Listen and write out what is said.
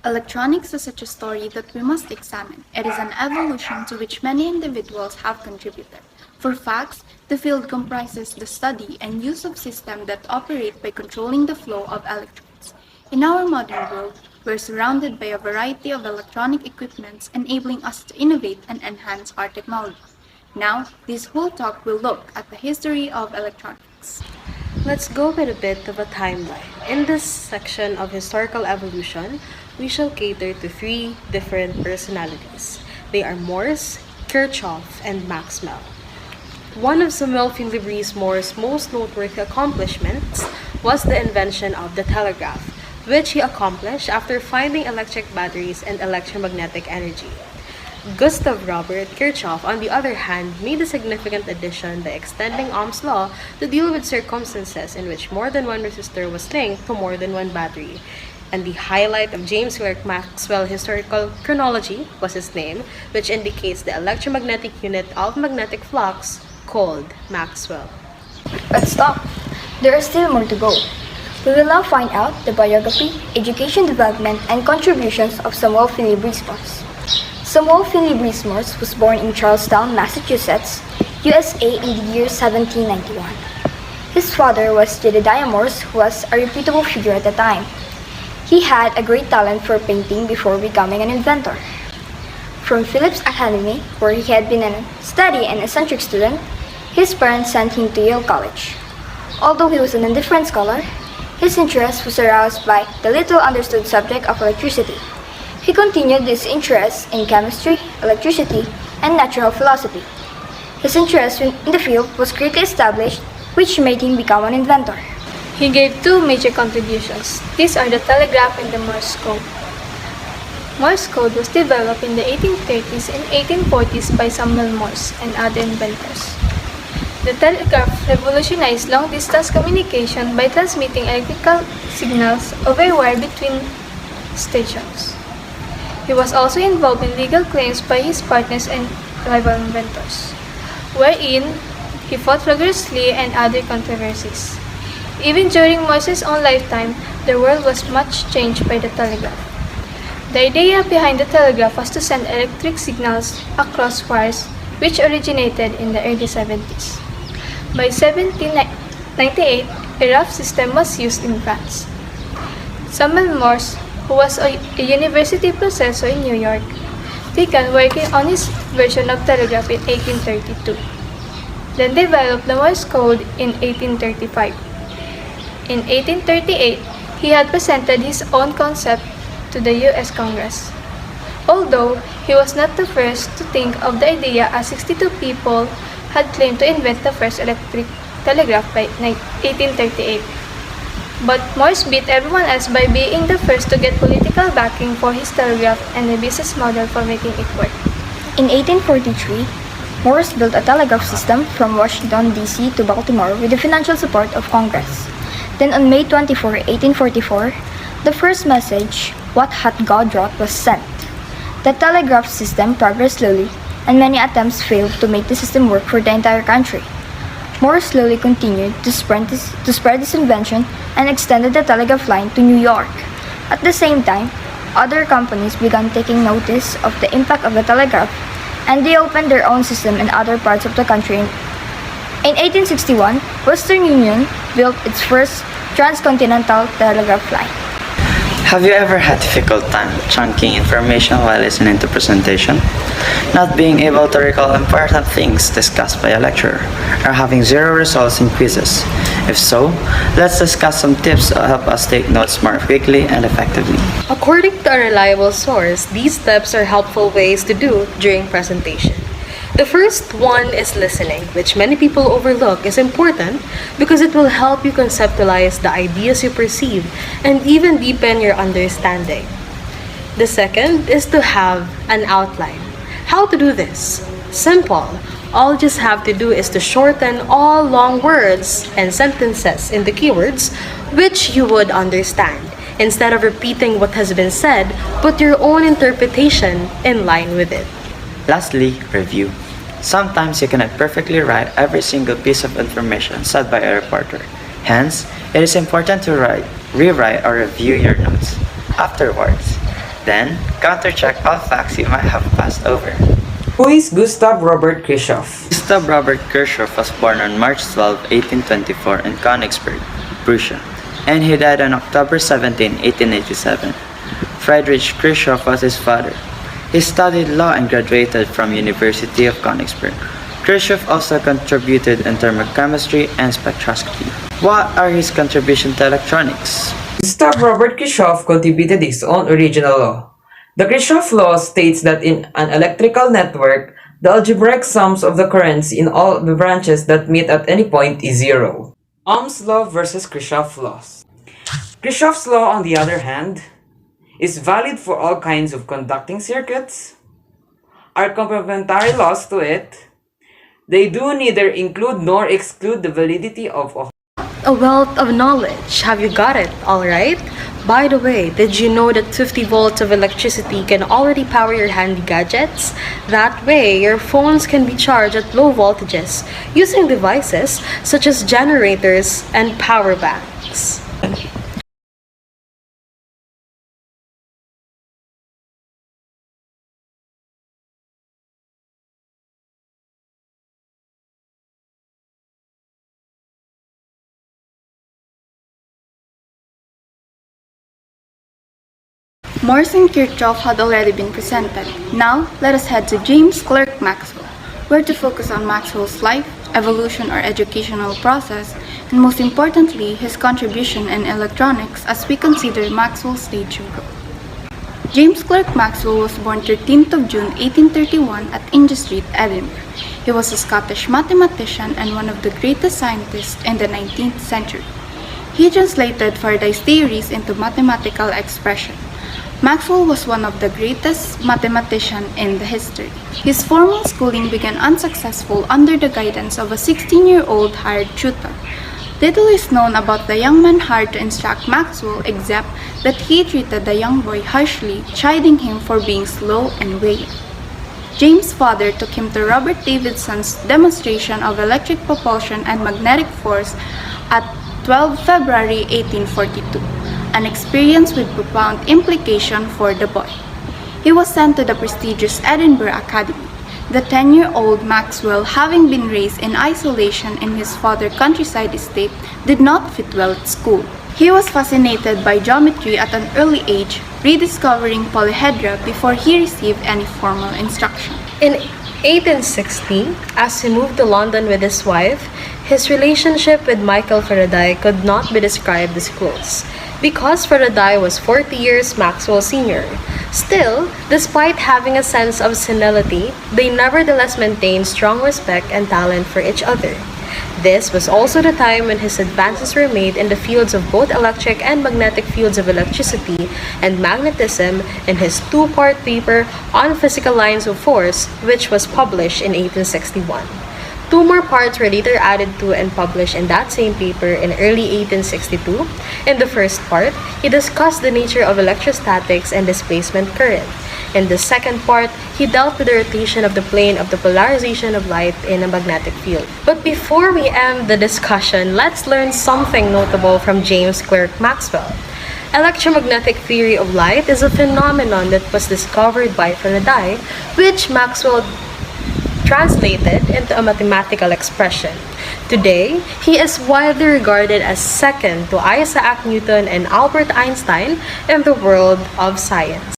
Electronics is such a story that we must examine. It is an evolution to which many individuals have contributed. For facts, the field comprises the study and use of systems that operate by controlling the flow of electrons. In our modern world, we're surrounded by a variety of electronic equipments enabling us to innovate and enhance our technology. Now, this whole talk will look at the history of electronics. Let's go with a bit of a timeline. In this section of historical evolution, we shall cater to three different personalities. They are Morse, Kirchhoff, and Maxwell. One of Samuel Philibre's Morse's most noteworthy accomplishments was the invention of the telegraph, which he accomplished after finding electric batteries and electromagnetic energy. Gustav Robert Kirchhoff, on the other hand, made a significant addition by extending Ohm's law to deal with circumstances in which more than one resistor was linked to more than one battery. And the highlight of James Clerk Maxwell's historical chronology was his name, which indicates the electromagnetic unit of magnetic flux called Maxwell. But stop! There is still more to go. We will now find out the biography, education development, and contributions of Samuel Philibre's Morse. Samuel Philibre's Morse was born in Charlestown, Massachusetts, USA in the year 1791. His father was Jedediah Morse, who was a reputable figure at the time. He had a great talent for painting before becoming an inventor. From Phillips Academy, where he had been a steady and eccentric student, his parents sent him to Yale College. Although he was an indifferent scholar, his interest was aroused by the little understood subject of electricity. He continued his interest in chemistry, electricity, and natural philosophy. His interest in the field was greatly established, which made him become an inventor. He gave two major contributions. These are the telegraph and the Morse code. Morse code was developed in the 1830s and 1840s by Samuel Morse and other inventors. The telegraph revolutionized long-distance communication by transmitting electrical signals over a wire between stations. He was also involved in legal claims by his partners and rival inventors, wherein he fought vigorously and other controversies. Even during Morse's own lifetime, the world was much changed by the telegraph. The idea behind the telegraph was to send electric signals across wires, which originated in the early 70s. By 1798, a rough system was used in France. Samuel Morse, who was a university professor in New York, began working on his version of telegraph in 1832, then developed the Morse code in 1835. In 1838, he had presented his own concept to the U.S. Congress. Although he was not the first to think of the idea, as 62 people had claimed to invent the first electric telegraph by 1838. But Morse beat everyone else by being the first to get political backing for his telegraph and a business model for making it work. In 1843, Morse built a telegraph system from Washington, D.C. to Baltimore with the financial support of Congress. Then on May 24, 1844, the first message, "What hath God wrought," was sent. The telegraph system progressed slowly, and many attempts failed to make the system work for the entire country. Morse slowly continued to spread this invention and extended the telegraph line to New York. At the same time, other companies began taking notice of the impact of the telegraph, and they opened their own system in other parts of the country. In 1861, Western Union built its first transcontinental telegraph line. Have you ever had difficult time chunking information while listening to presentation? Not being able to recall important things discussed by a lecturer, or having zero results in quizzes? If so, let's discuss some tips to help us take notes more quickly and effectively. According to a reliable source, these steps are helpful ways to do during presentation. The first one is listening, which many people overlook is important because it will help you conceptualize the ideas you perceive and even deepen your understanding. The second is to have an outline. How to do this? Simple. All you just have to do is to shorten all long words and sentences into keywords which you would understand. Instead of repeating what has been said, put your own interpretation in line with it. Lastly, review. Sometimes you cannot perfectly write every single piece of information said by a reporter. Hence, it is important to rewrite or review your notes. Afterwards, Then, countercheck all facts you might have passed over. Who is Gustav Robert Kirchhoff? Gustav Robert Kirchhoff was born on March 12, 1824 in Königsberg, Prussia, and he died on October 17, 1887. Friedrich Kirchhoff was his father. He studied law and graduated from University of Königsberg. Kirchhoff also contributed in thermochemistry and spectroscopy. What are his contributions to electronics? Gustav Robert Kirchhoff contributed his own original law. The Kirchhoff law states that in an electrical network, the algebraic sums of the currents in all the branches that meet at any point is zero. Ohm's law versus Kirchhoff's laws. Kirchhoff's law, on the other hand, is valid for all kinds of conducting circuits. Are complementary laws to it. They do neither include nor exclude the validity of Ohm. A wealth of knowledge. Have you got it? All right. By the way, did you know that 50 volts of electricity can already power your handy gadgets? That way, your phones can be charged at low voltages using devices such as generators and power banks. Morse and Kirchhoff had already been presented. Now, let us head to James Clerk Maxwell, where to focus on Maxwell's life, evolution or educational process, and most importantly, his contribution in electronics as we consider Maxwell's stage of growth. James Clerk Maxwell was born 13th of June 1831 at Inge Street, Edinburgh. He was a Scottish mathematician and one of the greatest scientists in the 19th century. He translated Faraday's theories into mathematical expression. Maxwell was one of the greatest mathematicians in the history. His formal schooling began unsuccessful under the guidance of a 16-year-old hired tutor. Little is known about the young man hired to instruct Maxwell except that he treated the young boy harshly, chiding him for being slow and vain. James' father took him to Robert Davidson's demonstration of electric propulsion and magnetic force at 12 February 1842. An experience with profound implication for the boy. He was sent to the prestigious Edinburgh Academy. The 10-year-old Maxwell, having been raised in isolation in his father's countryside estate, did not fit well at school. He was fascinated by geometry at an early age, rediscovering polyhedra before he received any formal instruction. In 1860, as he moved to London with his wife, his relationship with Michael Faraday could not be described as close, because Faraday was 40 years Maxwell's senior. Still, despite having a sense of senility, they nevertheless maintained strong respect and talent for each other. This was also the time when his advances were made in the fields of both electric and magnetic fields of electricity and magnetism in his two-part paper on physical lines of force, which was published in 1861. Two more parts were later added to and published in that same paper in early 1862. In the first part, he discussed the nature of electrostatics and displacement current. In the second part, he dealt with the rotation of the plane of the polarization of light in a magnetic field. But before we end the discussion, let's learn something notable from James Clerk Maxwell. Electromagnetic theory of light is a phenomenon that was discovered by Faraday, which Maxwell translated into a mathematical expression. Today, he is widely regarded as second to Isaac Newton and Albert Einstein in the world of science.